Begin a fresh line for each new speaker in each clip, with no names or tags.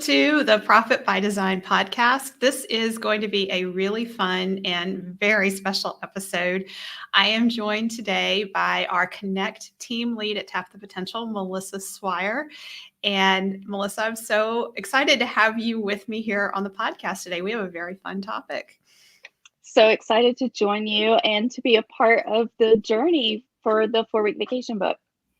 To the Profit by Design podcast. This is going to be a really fun and very special episode. I am joined today by our Connect team lead at Tap the Potential, Melissa Swire. And Melissa, I'm so excited to have you with me here on the podcast today. We have a very fun topic.
So excited to join you and to be a part of the journey for the 4-week vacation book.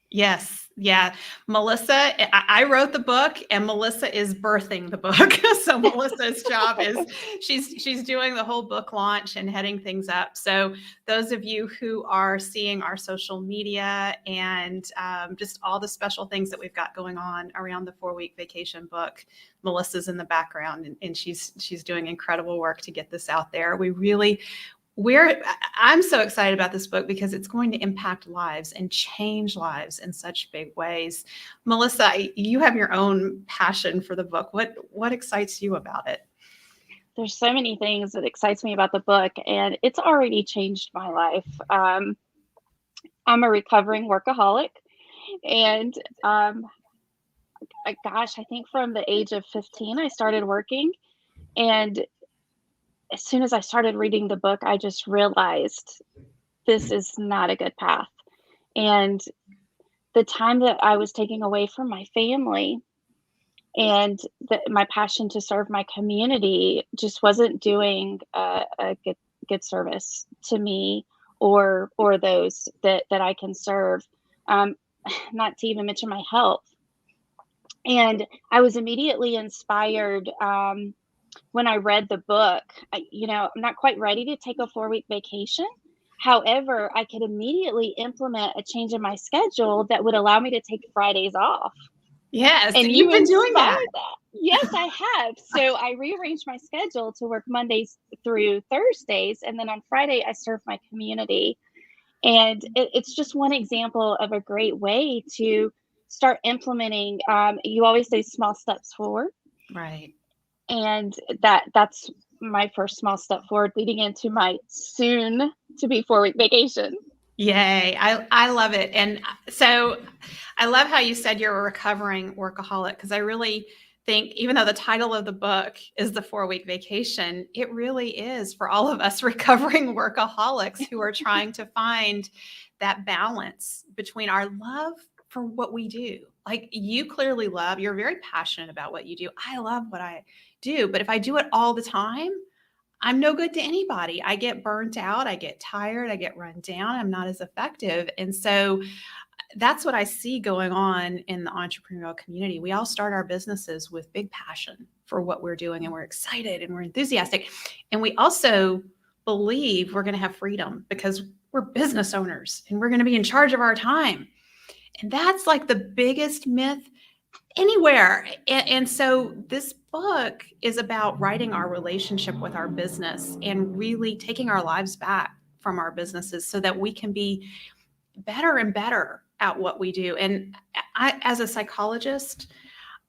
Yes. Yeah. Melissa, I wrote the book and Melissa is birthing the book. So Melissa's job is she's doing the whole book launch and heading things up. So those of you who are seeing our social media and just all the special things that we've got going on around the 4-week vacation book, Melissa's in the background and she's doing incredible work to get this out there. I'm so excited about this book because it's going to impact lives and change lives in such big ways. Melissa, you have your own passion for the book. What excites you about it?
There's so many things that excites me about the book, and it's already changed my life. I'm a recovering workaholic, and I think from the age of 15, I started working, and as soon as I started reading the book, I just realized this is not a good path. And the time that I was taking away from my family and my passion to serve my community just wasn't doing a good service to me or those that I can serve. Not to even mention my health. And I was immediately inspired when I read the book. I'm not quite ready to take a 4-week vacation. However, I could immediately implement a change in my schedule that would allow me to take Fridays off.
Yes,
And
you've been doing that.
Yes, I have. So I rearranged my schedule to work Mondays through Thursdays. And then on Friday, I serve my community. And it's just one example of a great way to start implementing. You always say small steps forward.
Right.
And that's my first small step forward leading into my soon to be 4-week vacation.
Yay. I love it. And so I love how you said you're a recovering workaholic, because I really think, even though the title of the book is the 4-week vacation, it really is for all of us recovering workaholics who are trying to find that balance between our love for what we do. Like, you clearly you're very passionate about what you do. I love what I do, but if I do it all the time, I'm no good to anybody. I get burnt out. I get tired. I get run down. I'm not as effective. And so that's what I see going on in the entrepreneurial community. We all start our businesses with big passion for what we're doing, and we're excited and we're enthusiastic. And we also believe we're going to have freedom because we're business owners and we're going to be in charge of our time. And that's like the biggest myth anywhere. And so this book is about writing our relationship with our business and really taking our lives back from our businesses so that we can be better and better at what we do. And as a psychologist,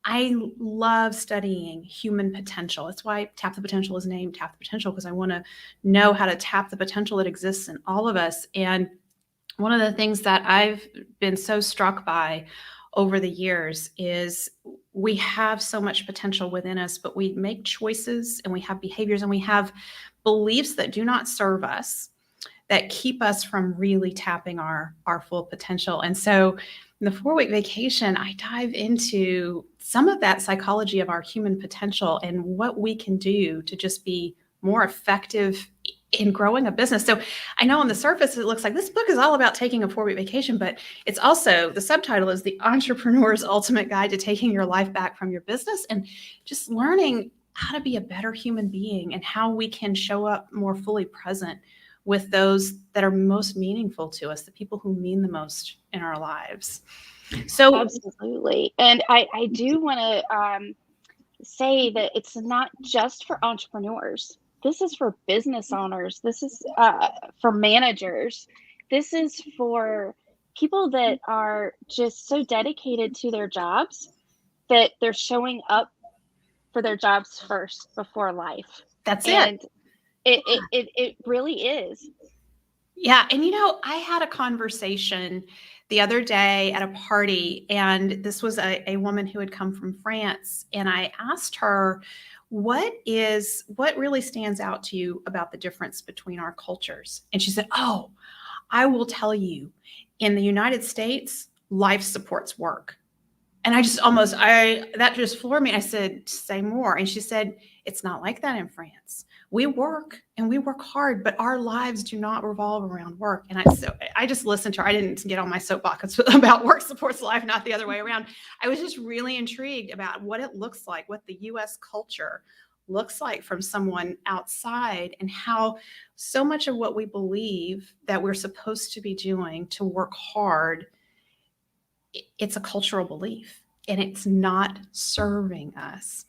I love studying human potential. That's why Tap the Potential is named Tap the Potential, because I want to know how to tap the potential that exists in all of us. And one of the things that I've been so struck by over the years is we have so much potential within us, but we make choices and we have behaviors and we have beliefs that do not serve us, that keep us from really tapping our full potential. And so in the 4-week vacation, I dive into some of that psychology of our human potential and what we can do to just be more effective in growing a business. So I know on the surface, it looks like this book is all about taking a 4-week vacation, but it's also, the subtitle is The Entrepreneur's Ultimate Guide to Taking Your Life Back from Your Business, and just learning how to be a better human being and how we can show up more fully present with those that are most meaningful to us, the people who mean the most in our lives. So
absolutely. And I do want to say that it's not just for entrepreneurs. This is for business owners. This is for managers. This is for people that are just so dedicated to their jobs that they're showing up for their jobs first before life.
That's
it. It really is.
Yeah. And I had a conversation the other day at a party, and this was a woman who had come from France. And I asked her, what really stands out to you about the difference between our cultures? And she said, oh, I will tell you, in the United States, life supports work. And that just floored me. I said, say more. And she said, it's not like that in France. We work and we work hard, but our lives do not revolve around work. And I just listened to her. I didn't get on my soapbox about work supports life, not the other way around. I was just really intrigued about what it looks like, what the US culture looks like from someone outside, and how so much of what we believe that we're supposed to be doing to work hard, it's a cultural belief and it's not serving us.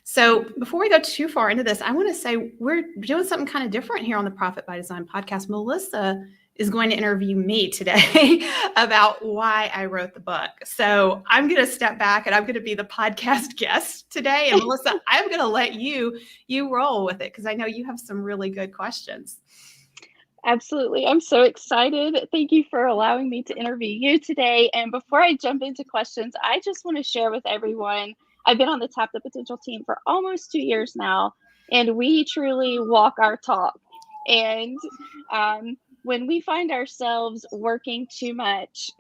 So before we go too far into this, I want to say we're doing something kind of different here on the Profit by Design podcast. Melissa is going to interview me today about why I wrote the book. So I'm going to step back and I'm going to be the podcast guest today. And Melissa, I'm going to let you roll with it because I know you have some really good questions.
Absolutely. I'm so excited. Thank you for allowing me to interview you today. And before I jump into questions, I just want to share with everyone, I've been on the Tap the Potential team for almost 2 years now, and we truly walk our talk. And when we find ourselves working too much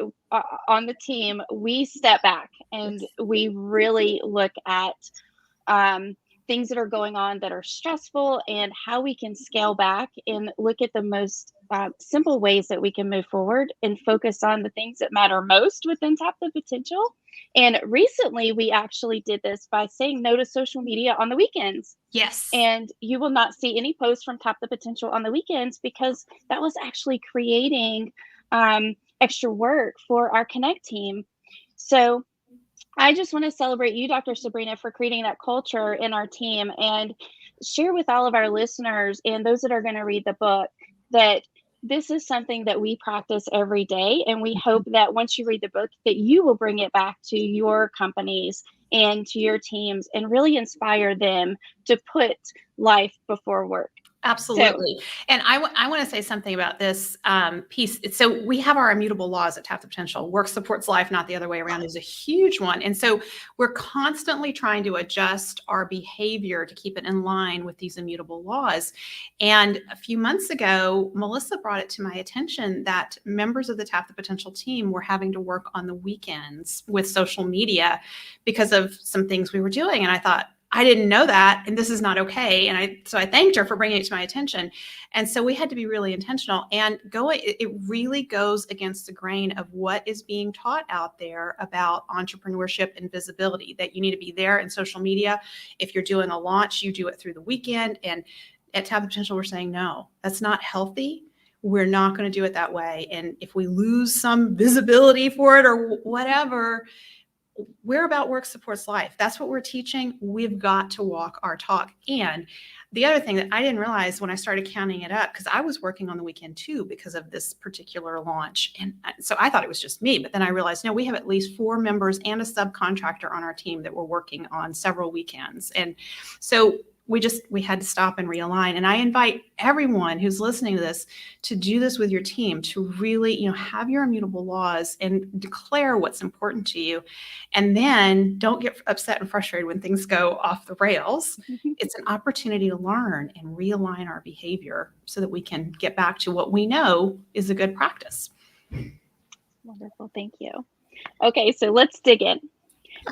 on the team, we step back and we really look at things that are going on that are stressful and how we can scale back and look at the most simple ways that we can move forward and focus on the things that matter most within Tap the Potential. And recently we actually did this by saying no to social media on the weekends.
Yes.
And you will not see any posts from Tap the Potential on the weekends because that was actually creating extra work for our Connect team. So I just want to celebrate you, Dr. Sabrina, for creating that culture in our team and share with all of our listeners and those that are going to read the book that this is something that we practice every day. And we hope that once you read the book, that you will bring it back to your companies and to your teams and really inspire them to put life before work.
Absolutely. And I want to say something about this piece. So we have our immutable laws at Tap the Potential. Work supports life, not the other way around, is a huge one. And so we're constantly trying to adjust our behavior to keep it in line with these immutable laws. And a few months ago, Melissa brought it to my attention that members of the Tap the Potential team were having to work on the weekends with social media because of some things we were doing. And I thought, I didn't know that, and this is not okay. And so I thanked her for bringing it to my attention. And so we had to be really intentional, and it really goes against the grain of what is being taught out there about entrepreneurship and visibility, that you need to be there in social media. If you're doing a launch, you do it through the weekend. And at Tap the Potential, we're saying, no, that's not healthy. We're not going to do it that way. And if we lose some visibility for it or whatever, we're about work supports life. That's what we're teaching. We've got to walk our talk. And the other thing that I didn't realize when I started counting it up, because I was working on the weekend too because of this particular launch. And so I thought it was just me, but then I realized, no, we have at least 4 members and a subcontractor on our team that were working on several weekends. And so we had to stop and realign. And I invite everyone who's listening to this to do this with your team, to really, have your immutable laws and declare what's important to you. And then don't get upset and frustrated when things go off the rails. It's an opportunity to learn and realign our behavior so that we can get back to what we know is a good practice.
Wonderful. Thank you. Okay, so let's dig in.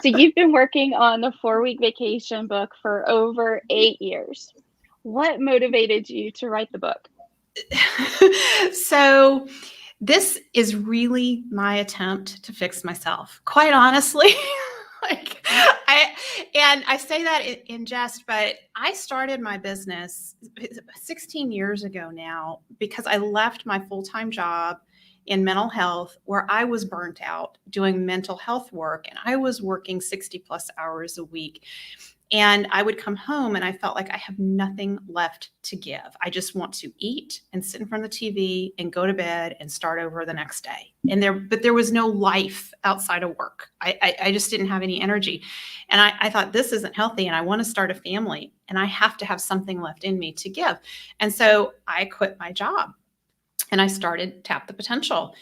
So you've been working on the 4-week vacation book for over 8 years. What motivated you to write the book?
So this is really my attempt to fix myself, quite honestly. I say that in jest, but I started my business 16 years ago now because I left my full-time job in mental health where I was burnt out doing mental health work, and I was working 60 plus hours a week. And I would come home and I felt like I have nothing left to give. I just want to eat and sit in front of the TV and go to bed and start over the next day. But there was no life outside of work. I just didn't have any energy. And I thought, this isn't healthy, and I want to start a family, and I have to have something left in me to give. And so I quit my job and I started Tap the Potential.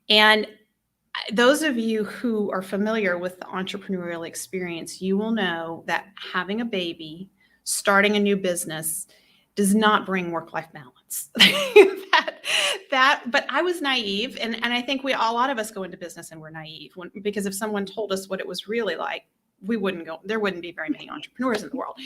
And those of you who are familiar with the entrepreneurial experience, you will know that having a baby, starting a new business, does not bring work-life balance. But I was naive, and I think a lot of us go into business and we're naive because if someone told us what it was really like, we wouldn't go. There wouldn't be very many entrepreneurs in the world,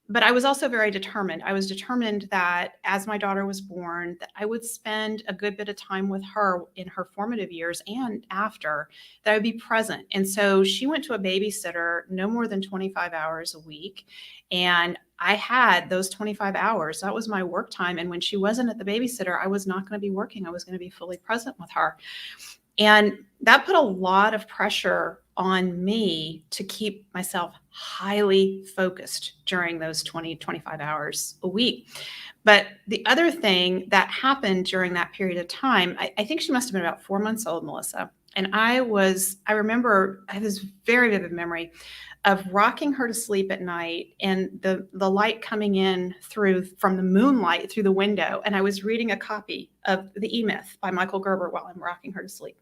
but I was also very determined. I was determined that as my daughter was born, that I would spend a good bit of time with her in her formative years and after, that I would be present. And so she went to a babysitter no more than 25 hours a week. And I had those 25 hours. That was my work time. And when she wasn't at the babysitter, I was not going to be working. I was going to be fully present with her. And that put a lot of pressure on me to keep myself highly focused during those 20, 25 hours a week. But the other thing that happened during that period of time, I think she must have been about 4 months old, Melissa. And I remember, I have this very vivid memory of rocking her to sleep at night and the light coming in from the moonlight through the window. And I was reading a copy of the EMyth by Michael Gerber while I'm rocking her to sleep.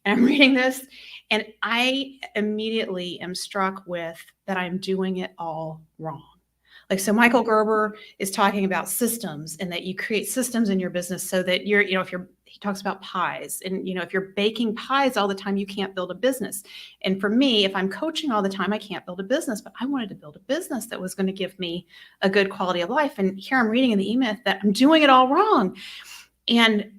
And I'm reading this, and I immediately am struck with that I'm doing it all wrong. Like, so Michael Gerber is talking about systems and that you create systems in your business so that he talks about pies, and, if you're baking pies all the time, you can't build a business. And for me, if I'm coaching all the time, I can't build a business, but I wanted to build a business that was going to give me a good quality of life. And here I'm reading in the EMyth that I'm doing it all wrong. And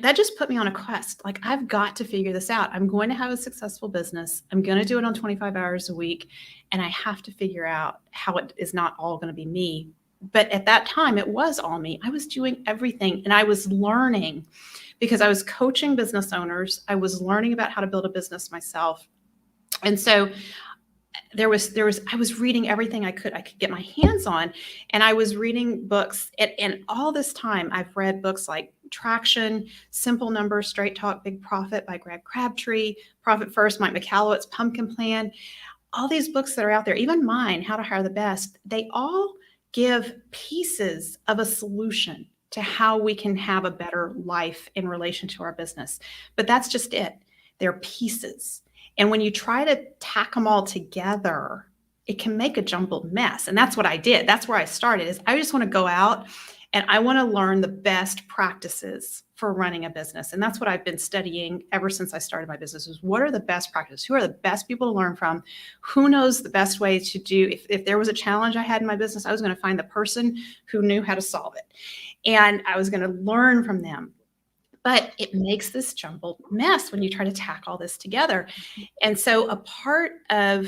that just put me on a quest. Like, I've got to figure this out. I'm going to have a successful business. I'm going to do it on 25 hours a week. And I have to figure out how it is not all going to be me. But at that time, it was all me. I was doing everything. And I was learning because I was coaching business owners. I was learning about how to build a business myself. And so I was reading everything I could get my hands on, and I was reading books. And all this time, I've read books like Traction, Simple Numbers, Straight Talk, Big Profit by Greg Crabtree, Profit First, Mike Michalowicz, Pumpkin Plan. All these books that are out there, even mine, How to Hire the Best, they all give pieces of a solution to how we can have a better life in relation to our business. But that's just it. They're pieces. And when you try to tack them all together, it can make a jumbled mess. And that's what I did. That's where I started, is I just want to go out and I want to learn the best practices for running a business. And that's what I've been studying ever since I started my business, is what are the best practices? Who are the best people to learn from? Who knows the best way to do, if there was a challenge I had in my business, I was going to find the person who knew how to solve it. And I was going to learn from them. But it makes this jumbled mess when you try to tack all this together. And so a part of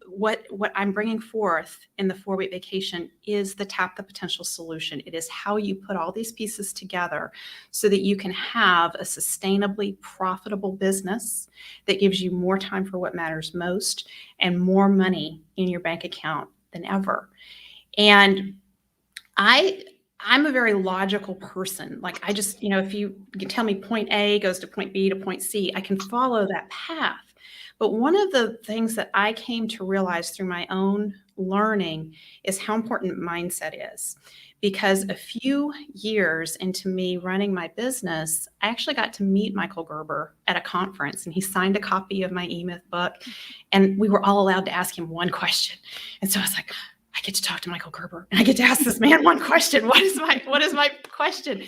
what I'm bringing forth in the 4-week vacation is the Tap the Potential solution. It is how you put all these pieces together so that you can have a sustainably profitable business that gives you more time for what matters most and more money in your bank account than ever. And I'm a very logical person. Like, I just, if you can tell me point A goes to point B to point C, I can follow that path. But one of the things that I came to realize through my own learning is how important mindset is. Because a few years into me running my business, I actually got to meet Michael Gerber at a conference, and he signed a copy of my EMyth book, and we were all allowed to ask him one question. And so I was like, I get to talk to Michael Gerber and I get to ask this man one question. What is my question?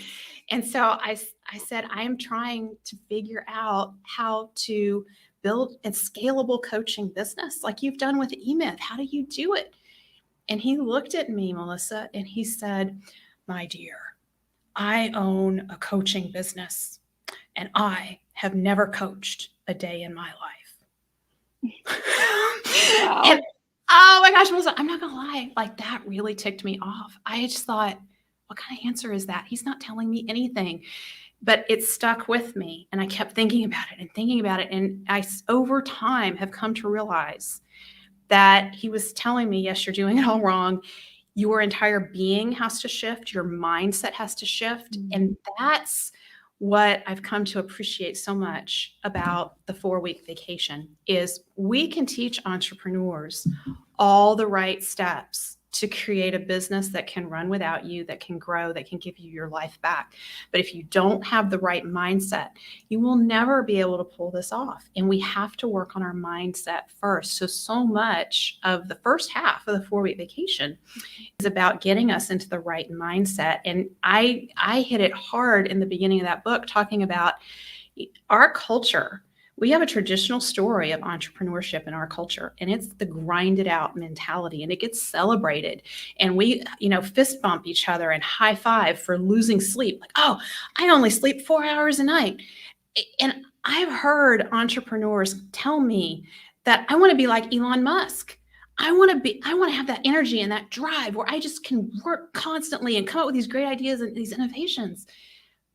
And so I said, I am trying to figure out how to build a scalable coaching business like you've done with EMyth. How do you do it? And he looked at me, Melissa, and he said, my dear, I own a coaching business and I have never coached a day in my life.
Wow.
And oh my gosh, Melissa, I'm not going to lie. Like, that really ticked me off. I just thought, what kind of answer is that? He's not telling me anything. But it stuck with me, and I kept thinking about it and thinking about it. And I, over time, have come to realize that he was telling me, yes, you're doing it all wrong. Your entire being has to shift. Your mindset has to shift.
Mm-hmm.
And that's what I've come to appreciate so much about the 4-week vacation is we can teach entrepreneurs all the right steps to create a business that can run without you, that can grow, that can give you your life back. But if you don't have the right mindset, you will never be able to pull this off. And we have to work on our mindset first. So much of the first half of the 4-week vacation is about getting us into the right mindset. And I hit it hard in the beginning of that book, talking about our culture. We have a traditional story of entrepreneurship in our culture, and it's the grind it out mentality, and it gets celebrated. And we, fist bump each other and high five for losing sleep. Like, oh, I only sleep 4 hours a night. And I've heard entrepreneurs tell me that I want to be like Elon Musk. I want to have that energy and that drive where I just can work constantly and come up with these great ideas and these innovations.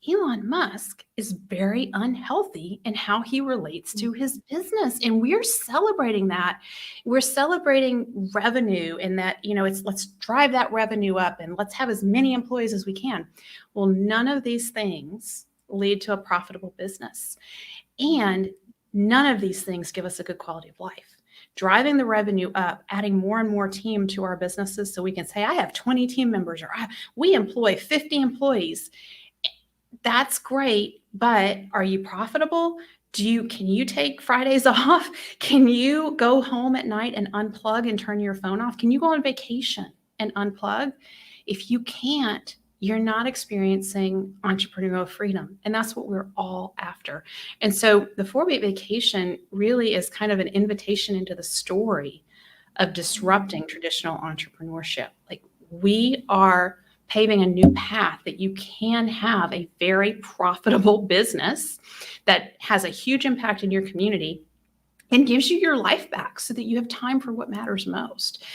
Elon Musk is very unhealthy in how he relates to his business. And we're celebrating that. We're celebrating revenue, and that, it's let's drive that revenue up and let's have as many employees as we can. Well, none of these things lead to a profitable business. And none of these things give us a good quality of life. Driving the revenue up, adding more and more team to our businesses so we can say, I have 20 team members, or we employ 50 employees. That's great, but are you profitable? Can you take Fridays off? Can you go home at night and unplug and turn your phone off? Can you go on vacation and unplug? If you can't, you're not experiencing entrepreneurial freedom. And that's what we're all after. And so the 4-week vacation really is kind of an invitation into the story of disrupting traditional entrepreneurship. Like, we are paving a new path that you can have a very profitable business that has a huge impact in your community and gives you your life back so that you have time for what matters most.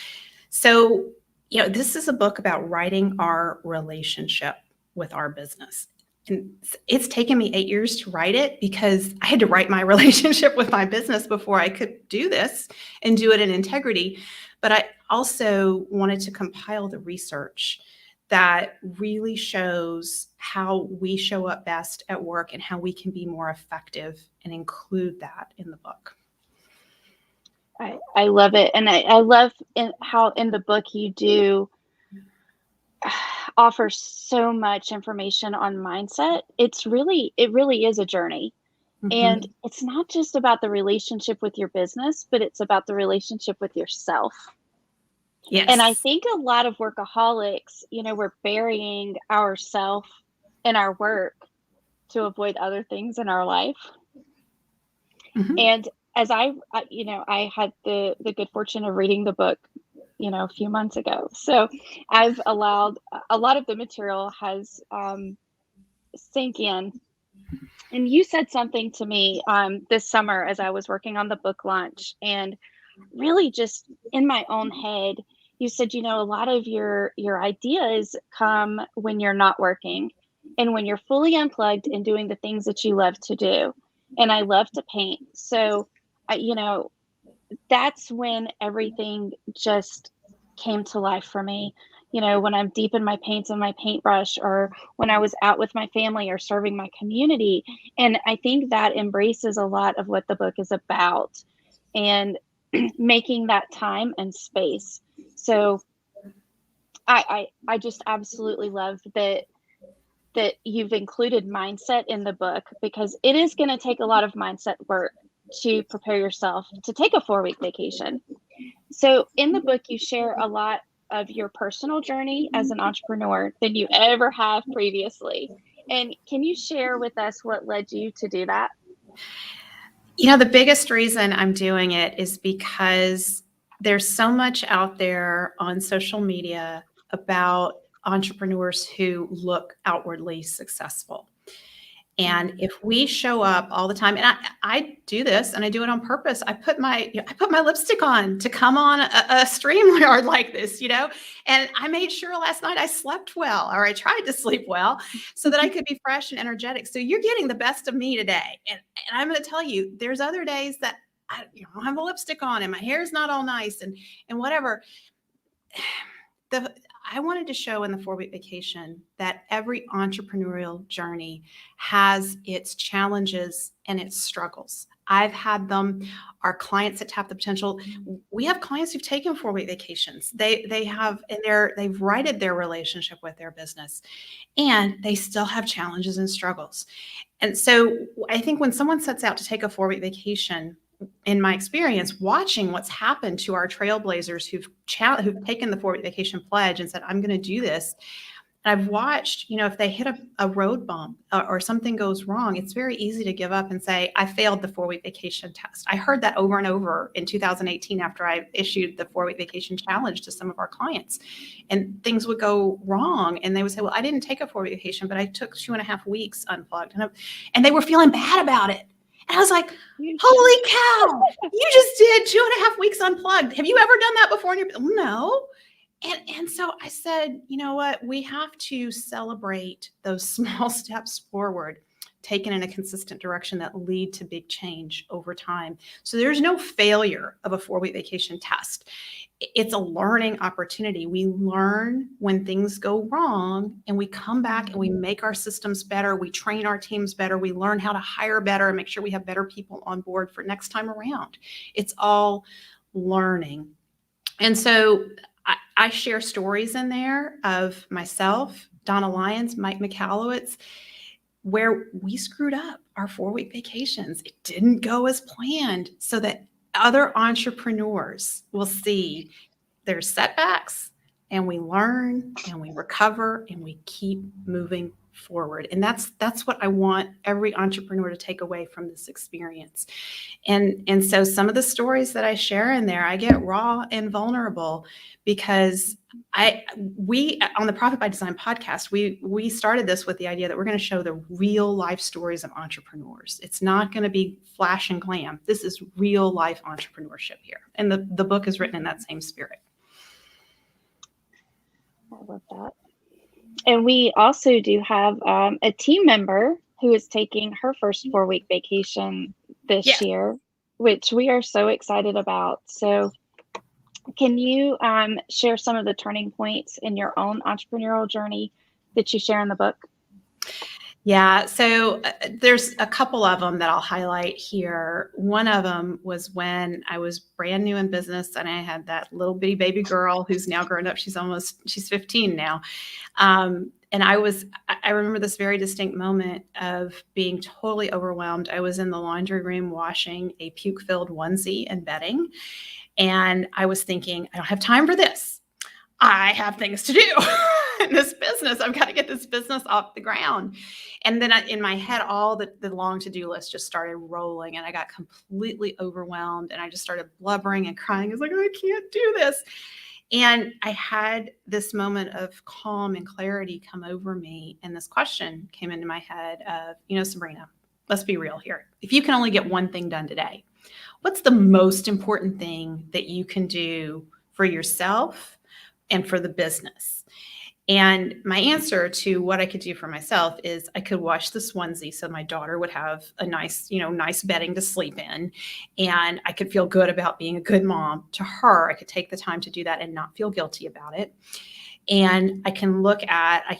So, this is a book about writing our relationship with our business. And it's taken me 8 years to write it because I had to write my relationship with my business before I could do this and do it in integrity. But I also wanted to compile the research that really shows how we show up best at work and how we can be more effective, and include that in the book.
I love it. And I love how in the book you do offer so much information on mindset. It really is a journey.
Mm-hmm.
And it's not just about the relationship with your business, but it's about the relationship with yourself.
Yes.
And I think a lot of workaholics, we're burying ourselves in our work to avoid other things in our life.
Mm-hmm.
And as I had the good fortune of reading the book, a few months ago. So I've allowed a lot of the material has sink in. And you said something to me this summer as I was working on the book launch, and really just in my own head, you said, a lot of your ideas come when you're not working and when you're fully unplugged and doing the things that you love to do. And I love to paint. So, that's when everything just came to life for me. When I'm deep in my paints and my paintbrush, or when I was out with my family or serving my community. And I think that embraces a lot of what the book is about, and making that time and space. So I just absolutely love that you've included mindset in the book, because it is going to take a lot of mindset work to prepare yourself to take a 4-week vacation. So in the book, you share a lot of your personal journey as an entrepreneur than you ever have previously. And can you share with us what led you to do that?
The biggest reason I'm doing it is because there's so much out there on social media about entrepreneurs who look outwardly successful. And if we show up all the time, and I do this, and I do it on purpose. I put my lipstick on to come on a StreamYard like this, and I made sure last night I slept well, or I tried to sleep well, so that I could be fresh and energetic. So you're getting the best of me today. And I'm going to tell you, there's other days that I don't have a lipstick on and my hair is not all nice and whatever. I wanted to show in the 4-week vacation that every entrepreneurial journey has its challenges and its struggles. I've had them, our clients that Tap the Potential, we have clients who've taken 4-week vacations. They have, and they've righted their relationship with their business, and they still have challenges and struggles. And so I think when someone sets out to take a 4-week vacation, in my experience, watching what's happened to our trailblazers who've taken the 4-week vacation pledge and said, I'm going to do this. And I've watched, if they hit a road bump or something goes wrong, it's very easy to give up and say, I failed the 4-week vacation test. I heard that over and over in 2018 after I issued the 4-week vacation challenge to some of our clients. And things would go wrong. And they would say, well, I didn't take a 4-week vacation, but I took 2.5 weeks unplugged. And they were feeling bad about it. And I was like, holy cow, you just did 2.5 weeks unplugged. Have you ever done that before in your business? No. And so I said, you know what? We have to celebrate those small steps forward, taken in a consistent direction that lead to big change over time. So there's no failure of a 4-week vacation test. It's a learning opportunity. We learn when things go wrong, and we come back and we make our systems better. We train our teams better. We learn how to hire better and make sure we have better people on board for next time around. It's all learning. And so I share stories in there of myself, Donna Lyons, Mike McAllowitz, where we screwed up our 4-week vacations. It didn't go as planned, so that other entrepreneurs will see there's setbacks, and we learn and we recover and we keep moving forward. And that's what I want every entrepreneur to take away from this experience. And so some of the stories that I share in there, I get raw and vulnerable, because we on the Profit by Design podcast, we started this with the idea that we're going to show the real life stories of entrepreneurs. It's not going to be flash and glam. This is real life entrepreneurship here. And the book is written in that same spirit.
I love that. And we also do have a team member who is taking her first 4-week vacation this year, which we are so excited about. So can you share some of the turning points in your own entrepreneurial journey that you share in the book?
Yeah, so there's a couple of them that I'll highlight here. One of them was when I was brand new in business, and I had that little bitty baby girl who's now grown up. She's 15 now. And I remember this very distinct moment of being totally overwhelmed. I was in the laundry room washing a puke-filled onesie and bedding. And I was thinking, I don't have time for this. I have things to do in this business. I've got to get this business off the ground. And then in my head, all the long to-do list just started rolling, and I got completely overwhelmed, and I just started blubbering and crying. I was like, I can't do this. And I had this moment of calm and clarity come over me. And this question came into my head of, Sabrina, let's be real here. If you can only get one thing done today, what's the most important thing that you can do for yourself and for the business? And my answer to what I could do for myself is I could wash this onesie so my daughter would have a nice bedding to sleep in. And I could feel good about being a good mom to her. I could take the time to do that and not feel guilty about it. And I can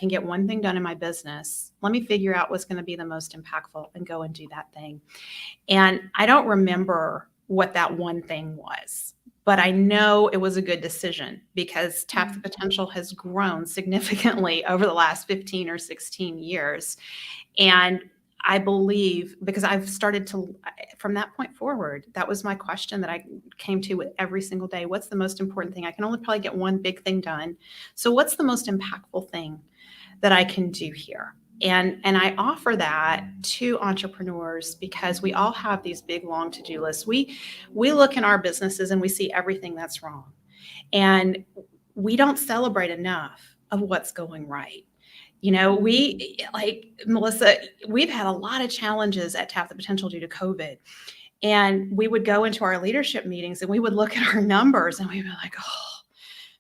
get one thing done in my business. Let me figure out what's going to be the most impactful and go and do that thing. And I don't remember what that one thing was, but I know it was a good decision, because Tap the Potential has grown significantly over the last 15 or 16 years. And I believe, because I've started to, from that point forward, that was my question that I came to with every single day. What's the most important thing? I can only probably get one big thing done. So what's the most impactful thing that I can do here? And I offer that to entrepreneurs, because we all have these big, long to-do lists. We look in our businesses and we see everything that's wrong. And we don't celebrate enough of what's going right. We, like Melissa, we've had a lot of challenges at Tap the Potential due to COVID. And we would go into our leadership meetings and we would look at our numbers and we'd be like, oh,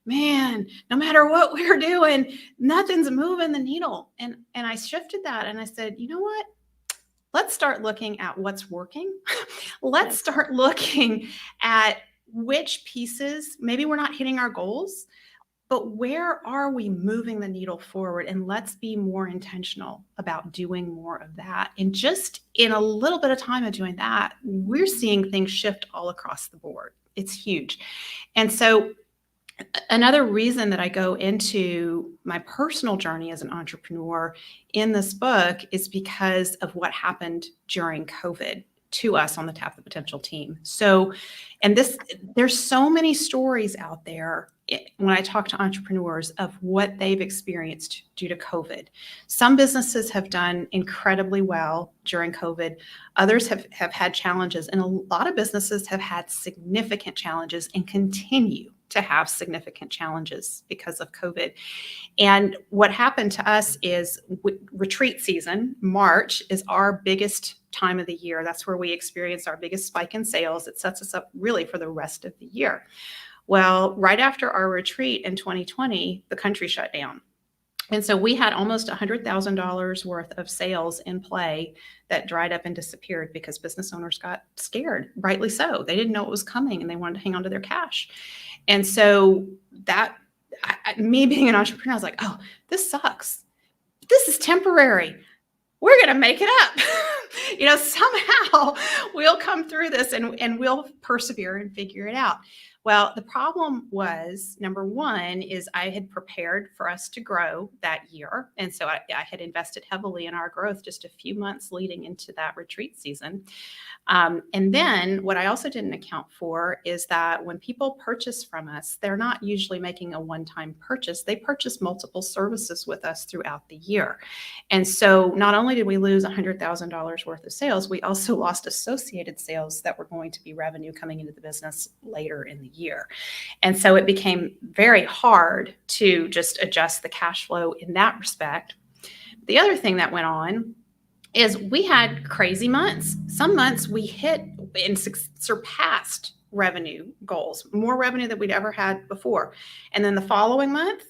man, no matter what we're doing, nothing's moving the needle. And I shifted that and I said, you know what? Let's start looking at what's working. Let's start looking at which pieces, maybe we're not hitting our goals. but where are we moving the needle forward? And let's be more intentional about doing more of that. And just in a little bit of time of doing that, we're seeing things shift all across the board. It's huge. And so another reason that I go into my personal journey as an entrepreneur in this book is because of what happened during COVID to us on the Tap the Potential team. So, and there's so many stories out there when I talk to entrepreneurs of what they've experienced due to COVID. Some businesses have done incredibly well during COVID. Others have had challenges, and a lot of businesses have had significant challenges and continue to have significant challenges because of COVID. And what happened to us is retreat season, March, is our biggest time of the year. That's where we experience our biggest spike in sales. It sets us up really for the rest of the year. Well, right after our retreat in 2020, the country shut down. And so we had almost $100,000 worth of sales in play that dried up and disappeared because business owners got scared, rightly so. They didn't know what was coming and they wanted to hang on to their cash. And so me being an entrepreneur, I was like, oh, this sucks. This is temporary. We're going to make it up. Somehow we'll come through this and we'll persevere and figure it out. Well, the problem was, number one, is I had prepared for us to grow that year. And so I had invested heavily in our growth just a few months leading into that retreat season. And then what I also didn't account for is that when people purchase from us, they're not usually making a one-time purchase. They purchase multiple services with us throughout the year. And so not only did we lose $100,000 worth of sales, we also lost associated sales that were going to be revenue coming into the business later in the year. And so it became very hard to just adjust the cash flow in that respect. The other thing that went on is we had crazy months. Some months we hit and surpassed revenue goals, more revenue than we'd ever had before. And then the following month,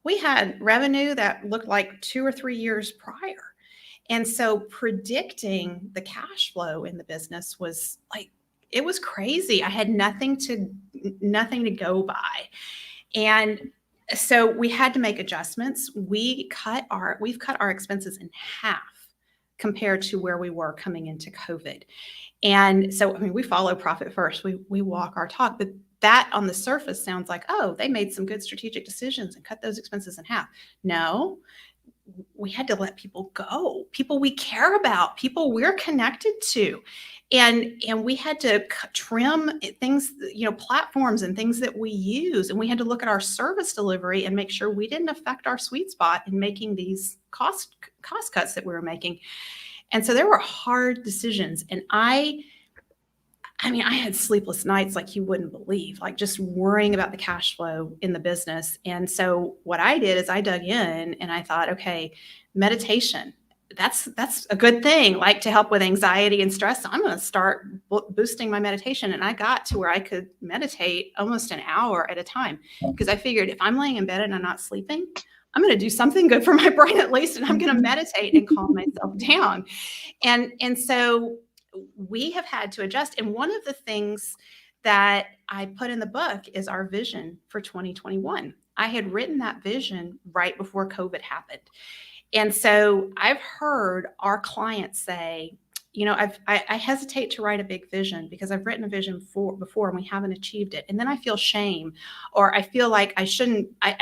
we had revenue that looked like 2 or 3 years prior. And so predicting the cash flow in the business was like, it was crazy. I had nothing to go by. And so we had to make adjustments. We've cut our expenses in half compared to where we were coming into COVID. And so, we follow profit first. We walk our talk, but that on the surface sounds like, oh, they made some good strategic decisions and cut those expenses in half. No, we had to let people go, people we care about, people we're connected to. And we had to trim things, platforms and things that we use. And we had to look at our service delivery and make sure we didn't affect our sweet spot in making these cost cuts that we were making. And so there were hard decisions. And I had sleepless nights like you wouldn't believe, like just worrying about the cash flow in the business. And so what I did is I dug in and I thought, okay, meditation, that's a good thing, like to help with anxiety and stress. So I'm going to start boosting my meditation. And I got to where I could meditate almost an hour at a time, because I figured if I'm laying in bed and I'm not sleeping, I'm going to do something good for my brain at least, and I'm going to meditate and calm myself down. And so we have had to adjust. And one of the things that I put in the book is our vision for 2021. I had written that vision right before COVID happened. And so I've heard our clients say, I hesitate to write a big vision because I've written a vision before and we haven't achieved it. And then I feel shame, or I feel like I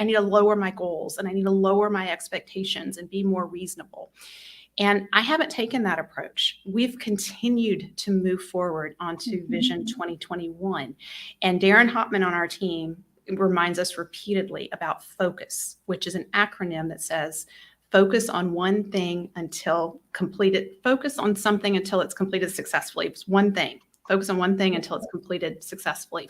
need to lower my goals and I need to lower my expectations and be more reasonable. And I haven't taken that approach. We've continued to move forward onto Vision 2021. And Darren Hopman on our team reminds us repeatedly about focus, which is an acronym that says, focus on one thing until completed. Focus on something until it's completed successfully. It's one thing. Focus on one thing until it's completed successfully.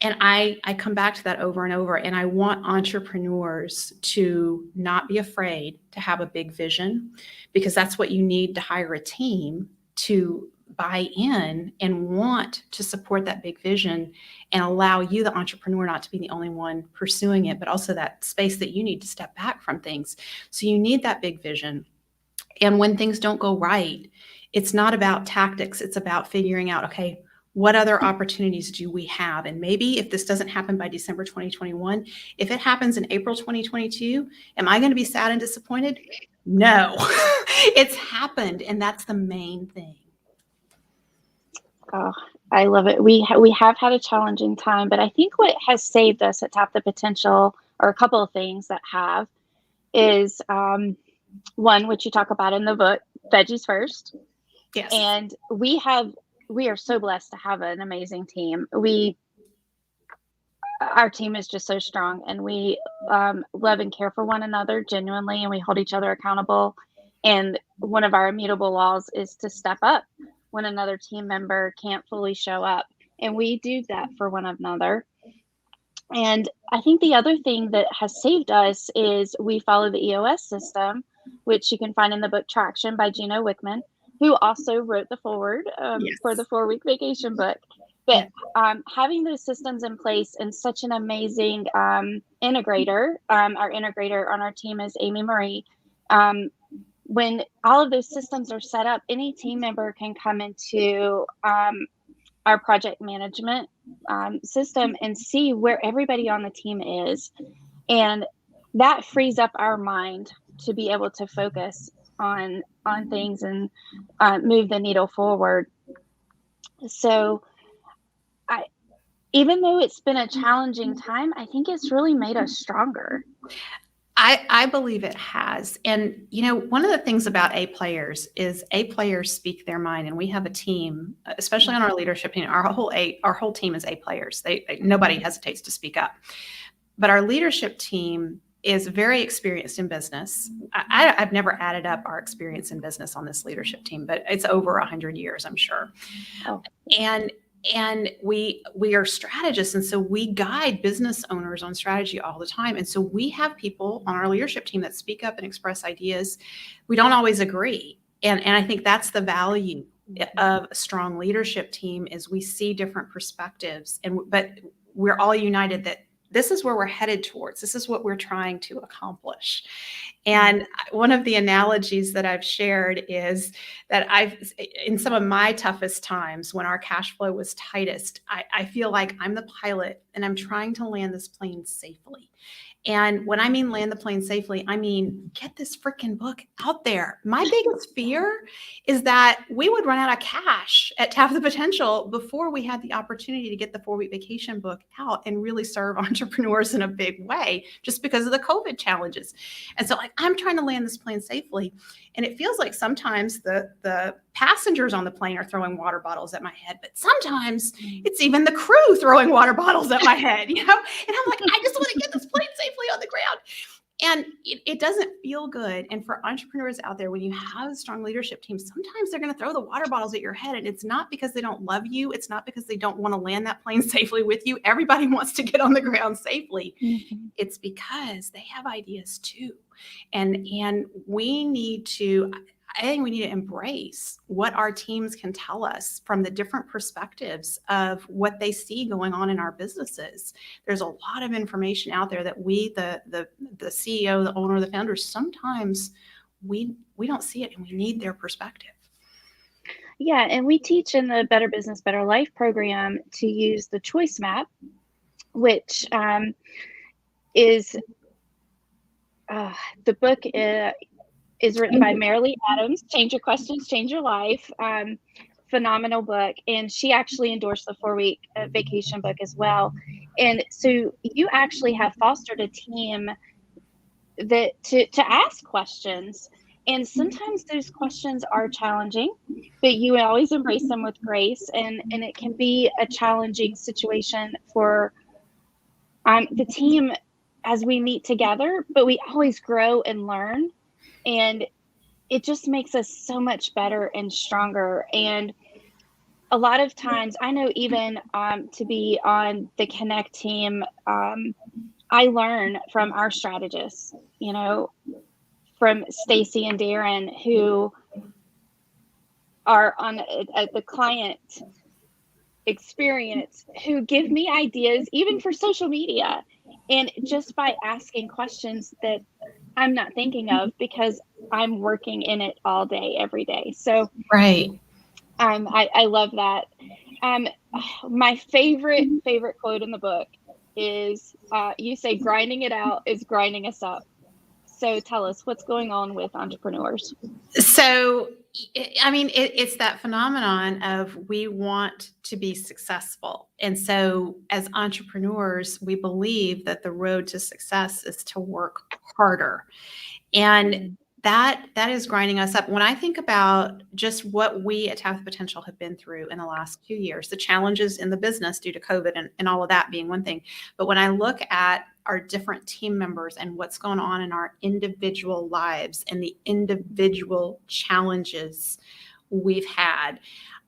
And I come back to that over and over. And I want entrepreneurs to not be afraid to have a big vision, because that's what you need to hire a team to buy in and want to support that big vision and allow you, the entrepreneur, not to be the only one pursuing it, but also that space that you need to step back from things. So you need that big vision. And when things don't go right, it's not about tactics. It's about figuring out, okay, what other opportunities do we have? And maybe if this doesn't happen by December 2021, if it happens in April 2022, am I going to be sad and disappointed? No, it's happened. And that's the main thing.
Oh, I love it. We have had a challenging time, but I think what has saved us at Tap the Potential, or a couple of things that have, is one, which you talk about in the book, Veggies First.
Yes.
And we are so blessed to have an amazing team. Our team is just so strong, and we love and care for one another genuinely, and we hold each other accountable. And one of our immutable laws is to step up when another team member can't fully show up. And we do that for one another. And I think the other thing that has saved us is we follow the EOS system, which you can find in the book Traction by Gino Wickman, who also wrote the foreword for the 4-week vacation book. But having those systems in place, and such an amazing integrator, our integrator on our team is Amy Marie. When all of those systems are set up, any team member can come into our project management system and see where everybody on the team is. And that frees up our mind to be able to focus on things and move the needle forward. So even though it's been a challenging time, I think it's really made us stronger.
I believe it has. And, one of the things about A players is A players speak their mind. And we have a team, especially on our leadership team, our whole team is A players. Nobody hesitates to speak up. But our leadership team is very experienced in business. I've never added up our experience in business on this leadership team, but it's over 100 years, I'm sure.
Oh.
And we are strategists. And so we guide business owners on strategy all the time. And so we have people on our leadership team that speak up and express ideas. We don't always agree. And I think that's the value of a strong leadership team, is we see different perspectives, but we're all united that this is where we're headed towards. This is what we're trying to accomplish. And one of the analogies that I've shared is that in some of my toughest times, when our cash flow was tightest, I feel like I'm the pilot and I'm trying to land this plane safely. And when I mean land the plane safely, I mean, get this freaking book out there. My biggest fear is that we would run out of cash at Tap the Potential before we had the opportunity to get the 4-week vacation book out and really serve entrepreneurs in a big way, just because of the COVID challenges. And so I'm trying to land this plane safely. And it feels like sometimes the passengers on the plane are throwing water bottles at my head, but sometimes it's even the crew throwing water bottles at my head, And I'm like, I just want to get this plane safely on the ground. And it doesn't feel good. And for entrepreneurs out there, when you have a strong leadership team, sometimes they're going to throw the water bottles at your head. And it's not because they don't love you. It's not because they don't want to land that plane safely with you. Everybody wants to get on the ground safely. Mm-hmm. It's because they have ideas too. And I think we need to embrace what our teams can tell us from the different perspectives of what they see going on in our businesses. There's a lot of information out there that we, the CEO, the owner, the founders, sometimes we don't see it, and we need their perspective.
Yeah, and we teach in the Better Business, Better Life program to use the choice map, which is the book is written by Marilee Adams. Change Your Questions, Change Your Life. Phenomenal book. And she actually endorsed the 4-week vacation book as well. And so you actually have fostered a team that to ask questions. And sometimes those questions are challenging, but you always embrace them with grace. And it can be a challenging situation for the team as we meet together, but we always grow and learn. And it just makes us so much better and stronger. And a lot of times, I know even to be on the Connect team, I learn from our strategists, from Stacy and Darren, who are on the client experience, who give me ideas, even for social media. And just by asking questions that I'm not thinking of, because I'm working in it all day, every day. So
right.
I love that. Um, my favorite quote in the book is, you say grinding it out is grinding us up. So tell us what's going on with entrepreneurs.
So, I mean, it's that phenomenon of we want to be successful. And so, as entrepreneurs, we believe that the road to success is to work harder. And that is grinding us up. When I think about just what we at Tap the Potential have been through in the last 2 years, the challenges in the business due to COVID and all of that being one thing. But when I look at our different team members and what's going on in our individual lives and the individual challenges we've had,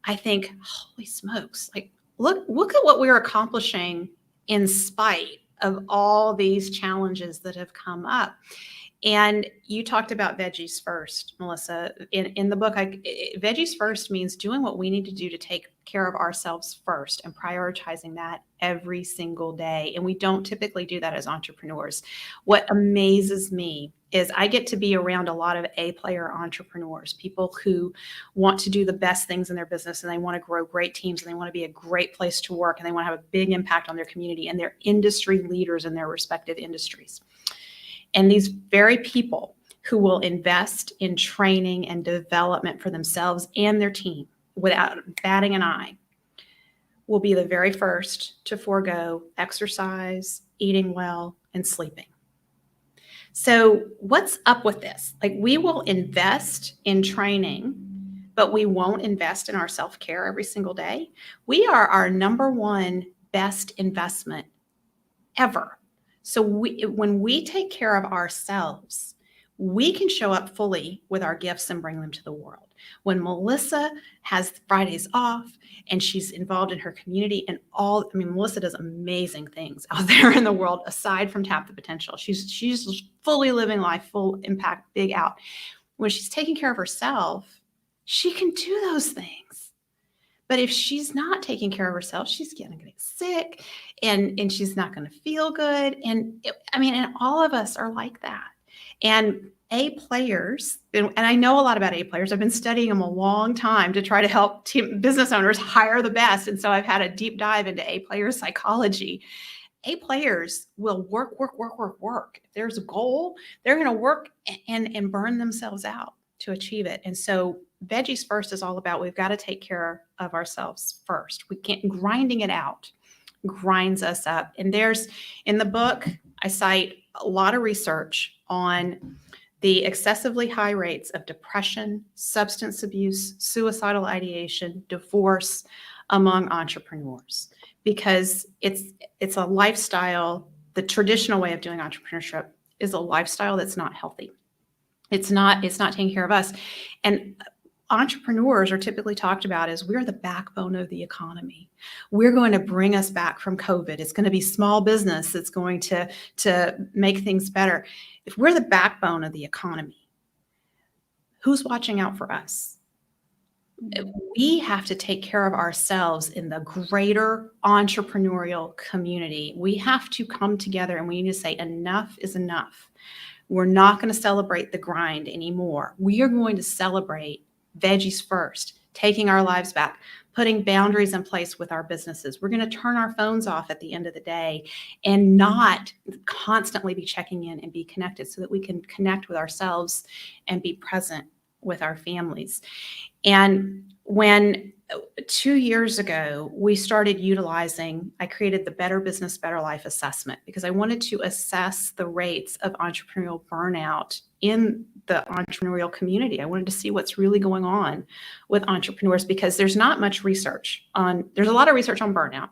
I think, holy smokes, like look at what we're accomplishing in spite of all these challenges that have come up. And you talked about veggies first, Melissa. In the book, veggies first means doing what we need to do to take care of ourselves first and prioritizing that every single day. And we don't typically do that as entrepreneurs. What amazes me is I get to be around a lot of A-player entrepreneurs, people who want to do the best things in their business and they want to grow great teams and they want to be a great place to work and they want to have a big impact on their community and they're industry leaders in their respective industries. And these very people who will invest in training and development for themselves and their team without batting an eye will be the very first to forego exercise, eating well, and sleeping. So what's up with this? Like, we will invest in training, but we won't invest in our self-care every single day. We are our number one best investment ever. So when we take care of ourselves, we can show up fully with our gifts and bring them to the world. When Melissa has Fridays off and she's involved in her community and Melissa does amazing things out there in the world aside from Tap the Potential. She's fully living life, full impact, big out. When she's taking care of herself, she can do those things. But if she's not taking care of herself, she's going to get sick and she's not going to feel good. And all of us are like that. And A players, and I know a lot about A players. I've been studying them a long time to try to help business owners hire the best. And so I've had a deep dive into A player psychology. A players will work. If there's a goal, they're going to work and burn themselves out to achieve it. And so veggies first is all about, we've got to take care of ourselves first. We can't, grinding it out grinds us up. And in the book, I cite a lot of research on the excessively high rates of depression, substance abuse, suicidal ideation, divorce among entrepreneurs, because it's a lifestyle. The traditional way of doing entrepreneurship is a lifestyle that's not healthy. It's not taking care of us. And entrepreneurs are typically talked about as, we're the backbone of the economy. We're going to bring us back from COVID. It's going to be small business that's going to make things better. If we're the backbone of the economy, who's watching out for us? We have to take care of ourselves in the greater entrepreneurial community. We have to come together and we need to say, enough is enough. We're not going to celebrate the grind anymore. We are going to celebrate veggies first, taking our lives back, putting boundaries in place with our businesses. We're going to turn our phones off at the end of the day and not constantly be checking in and be connected so that we can connect with ourselves and be present with our families. And when 2 years ago, we started I created the Better Business, Better Life assessment because I wanted to assess the rates of entrepreneurial burnout in the entrepreneurial community. I wanted to see what's really going on with entrepreneurs because there's a lot of research on burnout,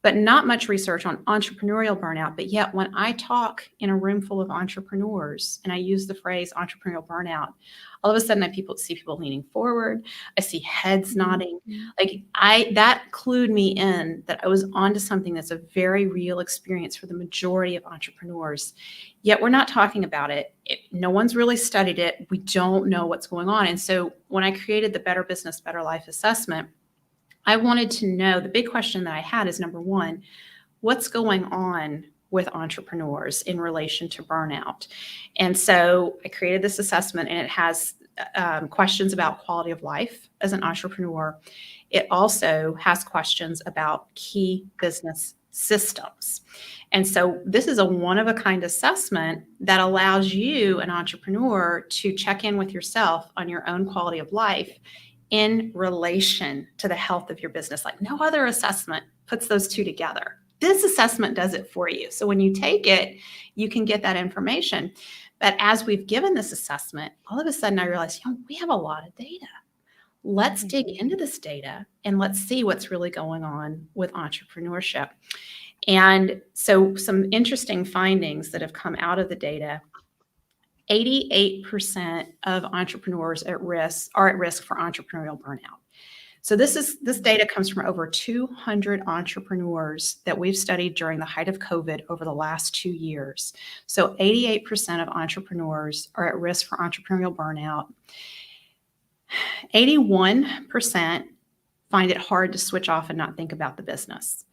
but not much research on entrepreneurial burnout. But yet when I talk in a room full of entrepreneurs and I use the phrase entrepreneurial burnout, all of a sudden I see people leaning forward. I see heads nodding. That clued me in that I was onto something that's a very real experience for the majority of entrepreneurs. Yet we're not talking about it. No one's really studied it. We don't know what's going on. And so when I created the Better Business, Better Life assessment, I wanted to know, the big question that I had is, number one, what's going on with entrepreneurs in relation to burnout? And so I created this assessment, and it has questions about quality of life as an entrepreneur. It also has questions about key business systems. And so this is a one-of-a-kind assessment that allows you, an entrepreneur, to check in with yourself on your own quality of life in relation to the health of your business. Like no other assessment puts those two together. This assessment does it for you. So when you take it, you can get that information. But as we've given this assessment, all of a sudden I realized, we have a lot of data. Let's dig into this data and let's see what's really going on with entrepreneurship. And so some interesting findings that have come out of the data: 88% of entrepreneurs are at risk for entrepreneurial burnout. So this data comes from over 200 entrepreneurs that we've studied during the height of COVID over the last 2 years. So 88% of entrepreneurs are at risk for entrepreneurial burnout. 81% find it hard to switch off and not think about the business.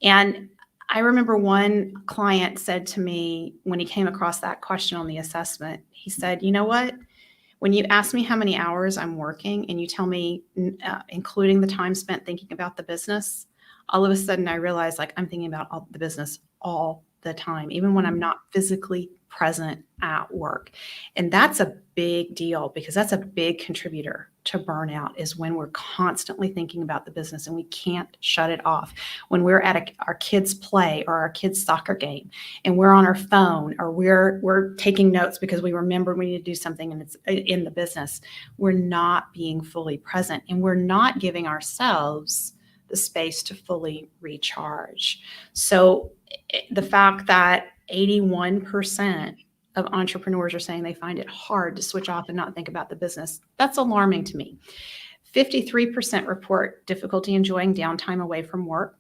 And I remember one client said to me when he came across that question on the assessment, he said, you know what? When you ask me how many hours I'm working and you tell me, including the time spent thinking about the business, all of a sudden I realize like I'm thinking about the business all the time, even when I'm not physically present at work. And that's a big deal because that's a big contributor to burnout, is when we're constantly thinking about the business and we can't shut it off. When we're at our kids' play or our kids' soccer game and we're on our phone, or we're taking notes because we remember we need to do something and it's in the business, we're not being fully present and we're not giving ourselves the space to fully recharge. So the fact that 81% of entrepreneurs are saying they find it hard to switch off and not think about the business, that's alarming to me. 53% report difficulty enjoying downtime away from work.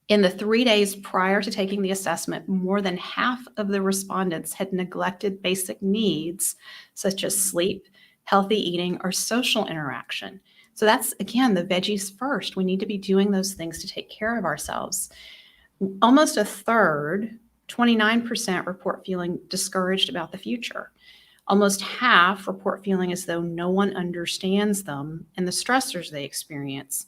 In the 3 days prior to taking the assessment, more than half of the respondents had neglected basic needs such as sleep, healthy eating, or social interaction. So that's, again, the veggies first. We need to be doing those things to take care of ourselves. Almost a third, 29%, report feeling discouraged about the future. Almost half report feeling as though no one understands them and the stressors they experience.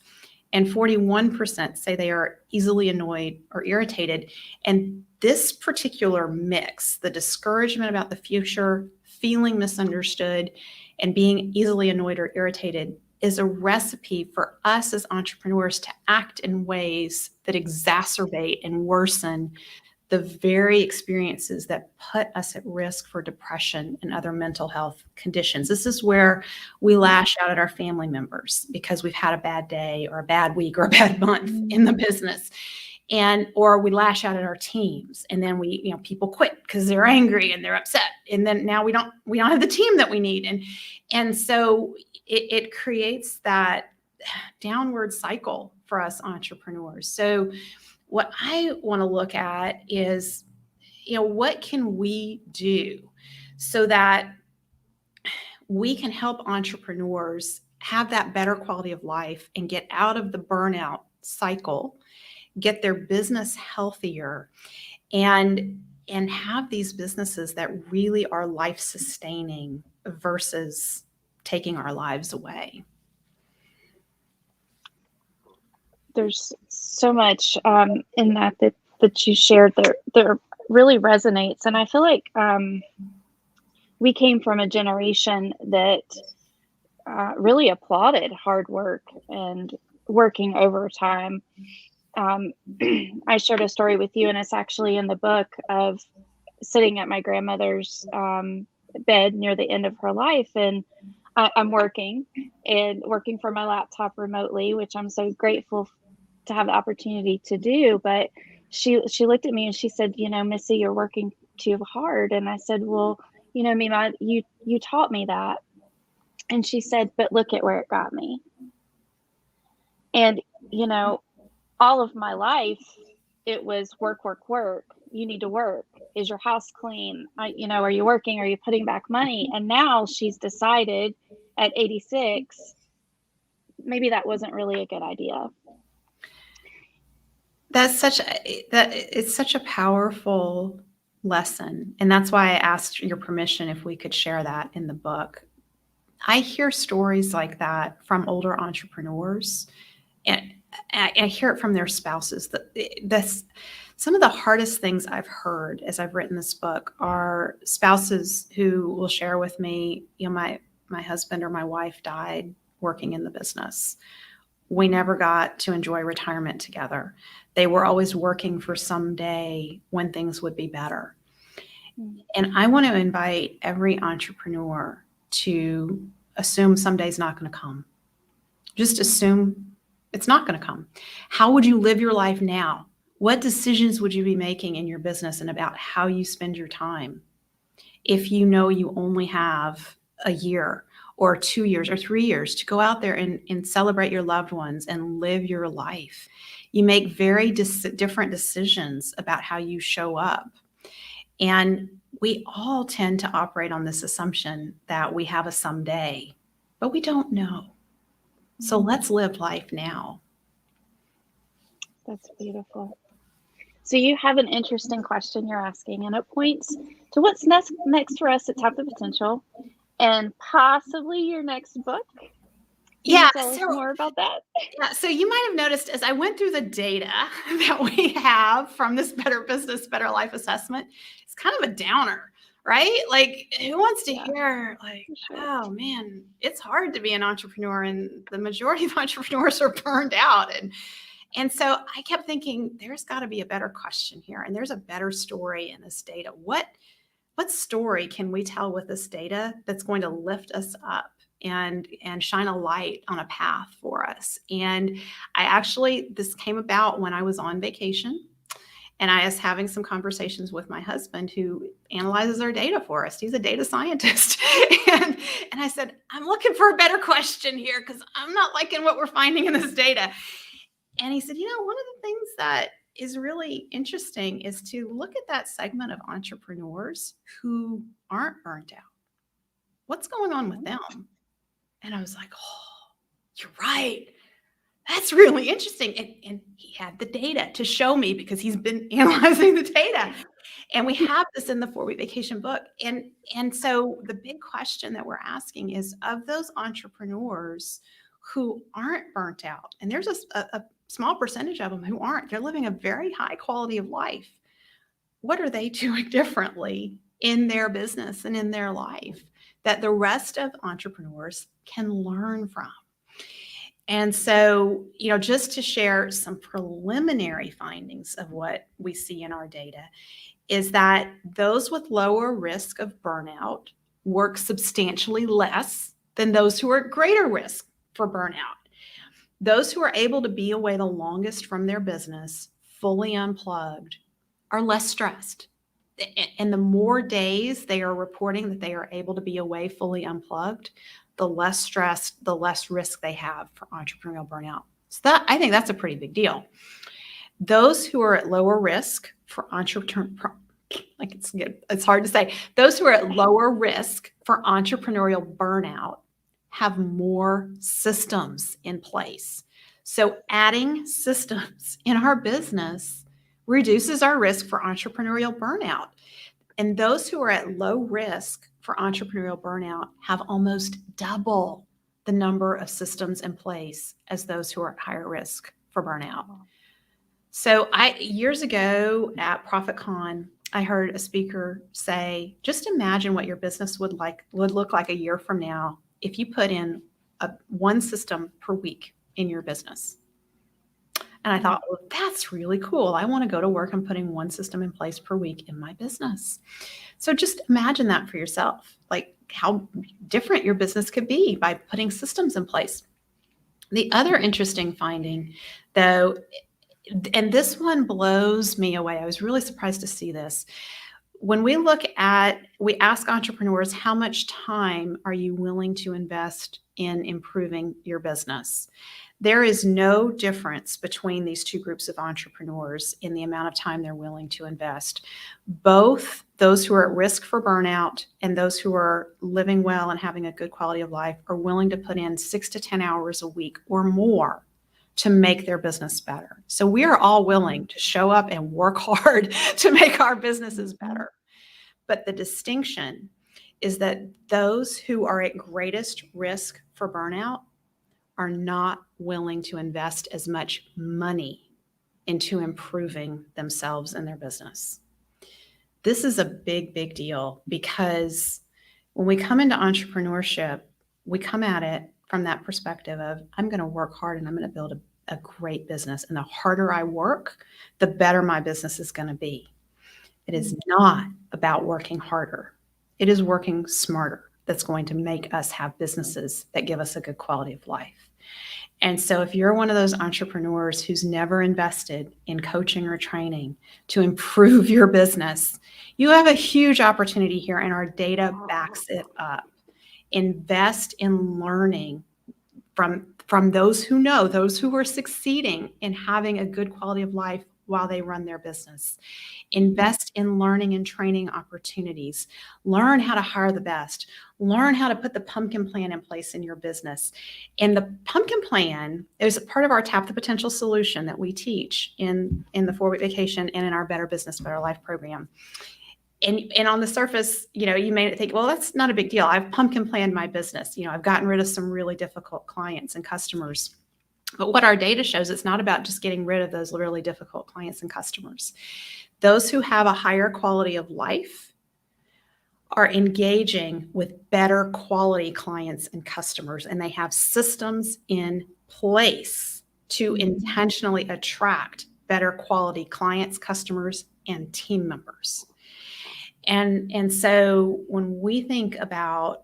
And 41% say they are easily annoyed or irritated. And this particular mix, the discouragement about the future, feeling misunderstood, and being easily annoyed or irritated, is a recipe for us as entrepreneurs to act in ways that exacerbate and worsen the very experiences that put us at risk for depression and other mental health conditions. This is where we lash out at our family members because we've had a bad day or a bad week or a bad month in the business. Or we lash out at our teams, and then people quit because they're angry and they're upset. And then now we don't have the team that we need. And so it creates that downward cycle for us entrepreneurs. So what I want to look at is, what can we do so that we can help entrepreneurs have that better quality of life and get out of the burnout cycle, get their business healthier, and have these businesses that really are life-sustaining versus taking our lives away.
There's so much in that you shared that really resonates. And I feel like we came from a generation that really applauded hard work and working overtime. I shared a story with you, and it's actually in the book, of sitting at my grandmother's bed near the end of her life, and I'm working from my laptop remotely, which I'm so grateful to have the opportunity to do. But she looked at me and she said, Missy, you're working too hard. And I said, well, Mima, you taught me that. And she said, but look at where it got me. And, all of my life, it was work, work, work. You need to work. Is your house clean? Are you working? Are you putting back money? And now she's decided at 86, maybe that wasn't really a good idea.
It's such a powerful lesson. And that's why I asked your permission if we could share that in the book, I hear stories like that from older entrepreneurs, and I hear it from their spouses. Some of the hardest things I've heard as I've written this book are spouses who will share with me, my husband or my wife died working in the business. We never got to enjoy retirement together. They were always working for some day when things would be better. And I want to invite every entrepreneur to assume someday's not going to come. Just assume it's not going to come. How would you live your life now? What decisions would you be making in your business and about how you spend your time if you know you only have a year or 2 years or 3 years to go out there and celebrate your loved ones and live your life? You make very different decisions about how you show up. And we all tend to operate on this assumption that we have a someday, but we don't know. So let's live life now.
That's beautiful. So you have an interesting question you're asking, and it points to what's next for us at Tap the Potential and possibly your next book. Can you tell us more about that?
Yeah, so you might have noticed as I went through the data that we have from this Better Business, Better Life assessment, it's kind of a downer, right? Like, who wants to hear, like, oh man, it's hard to be an entrepreneur, and the majority of entrepreneurs are burned out. And so I kept thinking, there's got to be a better question here, and there's a better story in this data. What story can we tell with this data that's going to lift us up and shine a light on a path for us? And this came about when I was on vacation, and I was having some conversations with my husband, who analyzes our data for us. He's a data scientist. and I said, I'm looking for a better question here because I'm not liking what we're finding in this data. And he said, one of the things that is really interesting is to look at that segment of entrepreneurs who aren't burnt out. What's going on with them? And I was like, oh, you're right. That's really interesting. And he had the data to show me because he's been analyzing the data. And we have this in the 4-Week Vacation book. And so the big question that we're asking is, of those entrepreneurs who aren't burnt out, and there's a small percentage of them who aren't, they're living a very high quality of life. What are they doing differently in their business and in their life that the rest of entrepreneurs can learn from? And so, just to share some preliminary findings of what we see in our data is that those with lower risk of burnout work substantially less than those who are at greater risk for burnout. Those who are able to be away the longest from their business, fully unplugged, are less stressed. And the more days they are reporting that they are able to be away fully unplugged, the less stressed, the less risk they have for entrepreneurial burnout. So I think that's a pretty big deal. Those who are at lower risk for it's hard to say. Those who are at lower risk for entrepreneurial burnout have more systems in place. So adding systems in our business reduces our risk for entrepreneurial burnout. And those who are at low risk for entrepreneurial burnout have almost double the number of systems in place as those who are at higher risk for burnout. So years ago at ProfitCon, I heard a speaker say, just imagine what your business would look like a year from now if you put in one system per week in your business. And I thought, well, that's really cool. I want to go to work and putting one system in place per week in my business. So just imagine that for yourself, like how different your business could be by putting systems in place. The other interesting finding, though, and this one blows me away. I was really surprised to see this. When we ask entrepreneurs, how much time are you willing to invest in improving your business? There is no difference between these two groups of entrepreneurs in the amount of time they're willing to invest. Both those who are at risk for burnout and those who are living well and having a good quality of life are willing to put in 6 to 10 hours a week or more to make their business better. So we are all willing to show up and work hard to make our businesses better. But the distinction is that those who are at greatest risk for burnout are not willing to invest as much money into improving themselves and their business. This is a big, big deal, because when we come into entrepreneurship, we come at it from that perspective of, I'm going to work hard and I'm going to build a great business. And the harder I work, the better my business is going to be. It is not about working harder. It is working smarter that's going to make us have businesses that give us a good quality of life. And so if you're one of those entrepreneurs who's never invested in coaching or training to improve your business, you have a huge opportunity here, and our data backs it up. Invest in learning from those who know, those who are succeeding in having a good quality of life while they run their business. Invest in learning and training opportunities. Learn how to hire the best. Learn how to put the pumpkin plan in place in your business. And the pumpkin plan is part of our Tap the Potential solution that we teach in the 4-week vacation and in our Better Business, Better Life program. And on the surface, you may think, well, that's not a big deal. I've pumpkin planned my business. I've gotten rid of some really difficult clients and customers. But what our data shows, it's not about just getting rid of those really difficult clients and customers. Those who have a higher quality of life are engaging with better quality clients and customers, and they have systems in place to intentionally attract better quality clients, customers, and team members. And so when we think about,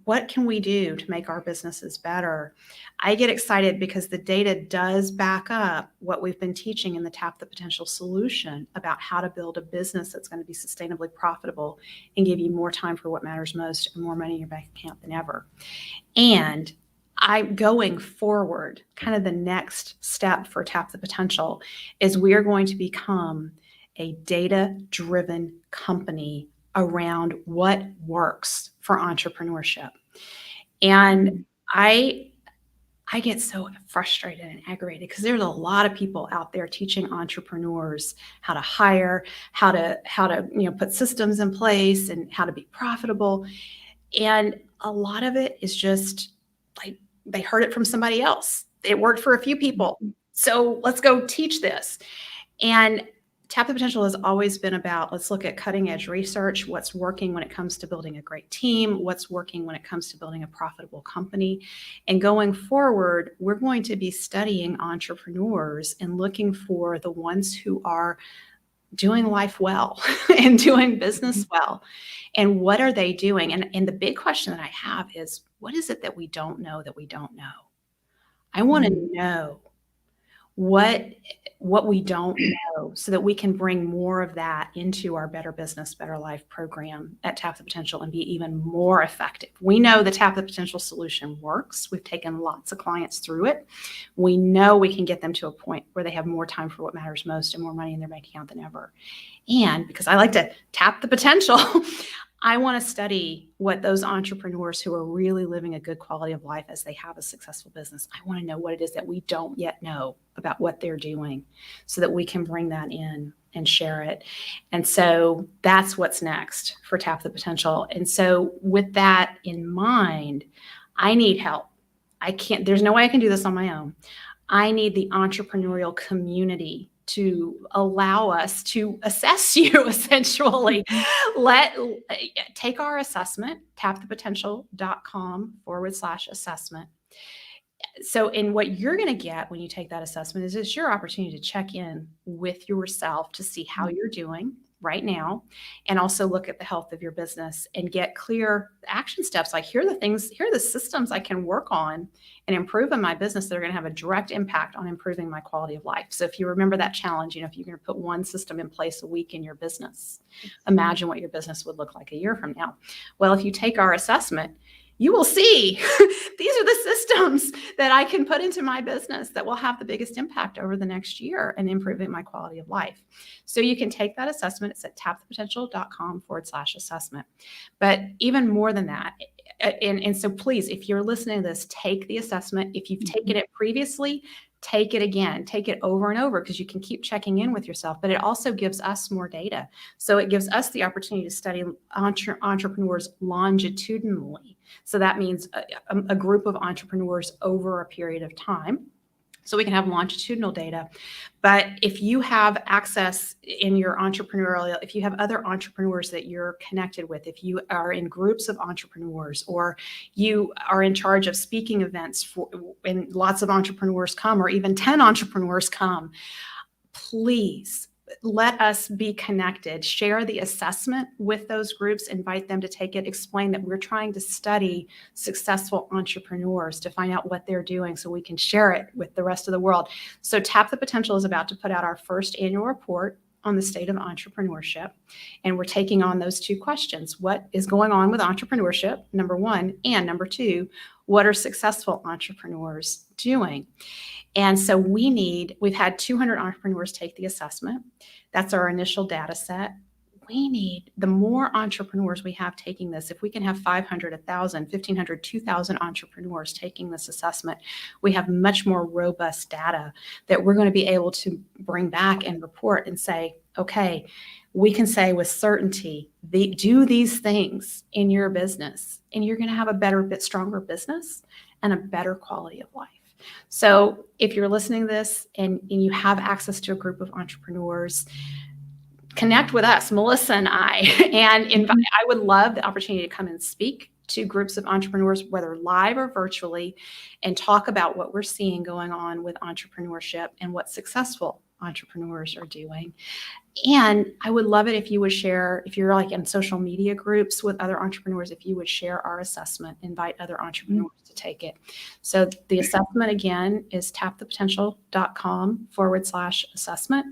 what can we do to make our businesses better? I get excited because the data does back up what we've been teaching in the Tap the Potential solution about how to build a business that's going to be sustainably profitable and give you more time for what matters most and more money in your bank account than ever. And going forward, kind of the next step for Tap the Potential is we are going to become a data-driven company around what works for entrepreneurship. And I get so frustrated and aggravated because there's a lot of people out there teaching entrepreneurs how to hire, how to put systems in place and how to be profitable. And a lot of it is just like they heard it from somebody else. It worked for a few people. So let's go teach this. And Tap the Potential has always been about, let's look at cutting edge research, what's working when it comes to building a great team, what's working when it comes to building a profitable company. And going forward, we're going to be studying entrepreneurs and looking for the ones who are doing life well and doing business well. And what are they doing? And the big question that I have is, what is it that we don't know that we don't know? I want to know what we don't know so that we can bring more of that into our Better Business, Better Life program at Tap the Potential and be even more effective. We know the Tap the Potential solution works. We've taken lots of clients through it. We know we can get them to a point where they have more time for what matters most and more money in their bank account than ever. And because I like to tap the potential, I want to study what those entrepreneurs who are really living a good quality of life as they have a successful business, I want to know what it is that we don't yet know about what they're doing so that we can bring that in and share it. And so that's what's next for Tap the Potential. And so with that in mind, I need help. There's no way I can do this on my own. I need the entrepreneurial community to allow us to assess you, essentially. Take our assessment, tapthepotential.com/assessment. So in what you're going to get when you take that assessment is it's your opportunity to check in with yourself to see how you're doing right now, and also look at the health of your business and get clear action steps. Like, here are the systems I can work on and improve in my business that are going to have a direct impact on improving my quality of life. So if you remember that challenge, if you're going to put one system in place a week in your business, imagine what your business would look like a year from now. Well, if you take our assessment, you will see these are the systems that I can put into my business that will have the biggest impact over the next year and improving my quality of life. So you can take that assessment. It's at tapthepotential.com/assessment. But even more than that, and so please, if you're listening to this, take the assessment. If you've taken it previously, take it again, take it over and over, because you can keep checking in with yourself, but it also gives us more data. So it gives us the opportunity to study entrepreneurs longitudinally. So that means a group of entrepreneurs over a period of time. So we can have longitudinal data. But if you have access in your entrepreneurial, if you have other entrepreneurs that you're connected with, if you are in groups of entrepreneurs, or you are in charge of speaking events and lots of entrepreneurs come, or even 10 entrepreneurs come, please let us be connected. Share the assessment with those groups, invite them to take it, explain that we're trying to study successful entrepreneurs to find out what they're doing so we can share it with the rest of the world. So Tap the Potential is about to put out our first annual report on the state of entrepreneurship. And we're taking on those two questions. What is going on with entrepreneurship, number one, and number two, what are successful entrepreneurs doing? And so we've had 200 entrepreneurs take the assessment. That's our initial data set. We need, the more entrepreneurs we have taking this, if we can have 500, 1,000, 1,500, 2,000 entrepreneurs taking this assessment, we have much more robust data that we're going to be able to bring back and report and say, okay, we can say with certainty, do these things in your business, and you're going to have a better, bit stronger business and a better quality of life. So if you're listening to this and you have access to a group of entrepreneurs, connect with us, Melissa and I, and I would love the opportunity to come and speak to groups of entrepreneurs, whether live or virtually, and talk about what we're seeing going on with entrepreneurship and what successful entrepreneurs are doing. And I would love it if you would share, if you're like in social media groups with other entrepreneurs, if you would share our assessment, invite other entrepreneurs to take it. So the assessment again is tapthepotential.com/assessment.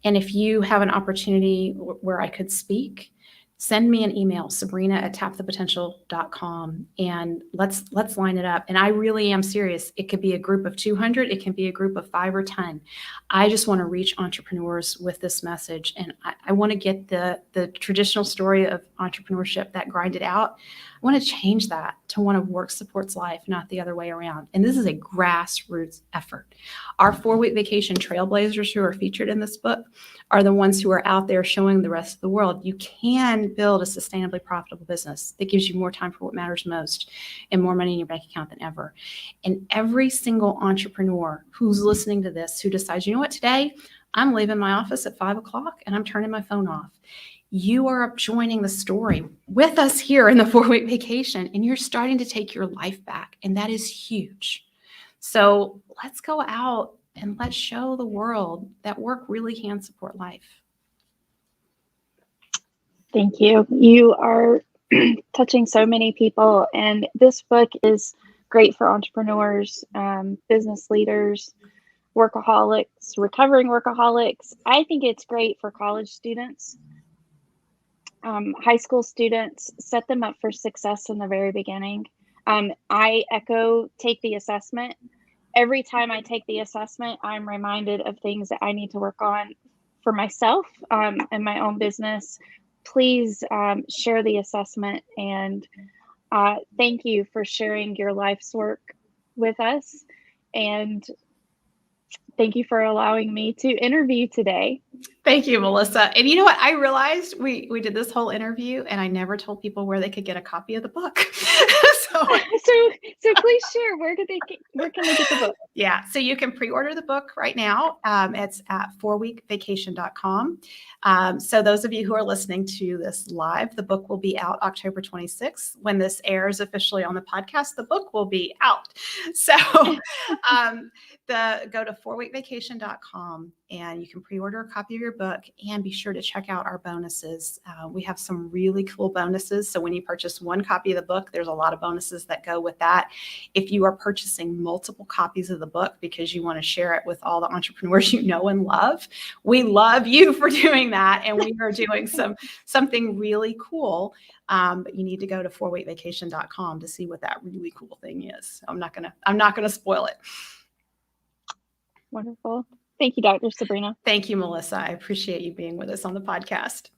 And if you have an opportunity where I could speak, send me an email, Sabrina@tapthepotential.com, and let's line it up. And I really am serious. It could be a group of 200. It can be a group of 5 or 10. I just want to reach entrepreneurs with this message. And I want to get the traditional story of entrepreneurship, that grinded out. I want to change that to one of work supports life, not the other way around. And this is a grassroots effort. Our 4-week vacation trailblazers who are featured in this book are the ones who are out there showing the rest of the world you can build a sustainably profitable business that gives you more time for what matters most and more money in your bank account than ever. And every single entrepreneur who's listening to this, who decides, you know what, today I'm leaving my office at 5 o'clock and I'm turning my phone off. You are joining the story with us here in the 4-week vacation, and you're starting to take your life back. And that is huge. So let's go out and let's show the world that work really can support life.
Thank you. You are touching so many people, and this book is great for entrepreneurs, business leaders, workaholics, recovering workaholics. I think it's great for college students, high school students. Set them up for success in the very beginning. I echo take the assessment. Every time I take the assessment, I'm reminded of things that I need to work on for myself and my own business. Please share the assessment, and thank you for sharing your life's work with us. And thank you for allowing me to interview today.
Thank you, Melissa. And you know what? I realized we did this whole interview and I never told people where they could get a copy of the book. so
please share, where can they get the book?
Yeah, so you can pre-order the book right now. It's at 4weekvacation.com. So those of you who are listening to this live, the book will be out October 26th. When this airs officially on the podcast, the book will be out. So go to 4weekvacation.com and you can pre-order a copy of your book, and be sure to check out our bonuses. We have some really cool bonuses. So when you purchase one copy of the book, there's a lot of bonuses that go with that. If you are purchasing multiple copies of the book because you want to share it with all the entrepreneurs you know and love, we love you for doing that. And we are doing something really cool. But you need to go to 4weekvacation.com to see what that really cool thing is. I'm not gonna spoil it.
Wonderful. Thank you, Dr. Sabrina.
Thank you, Melissa. I appreciate you being with us on the podcast.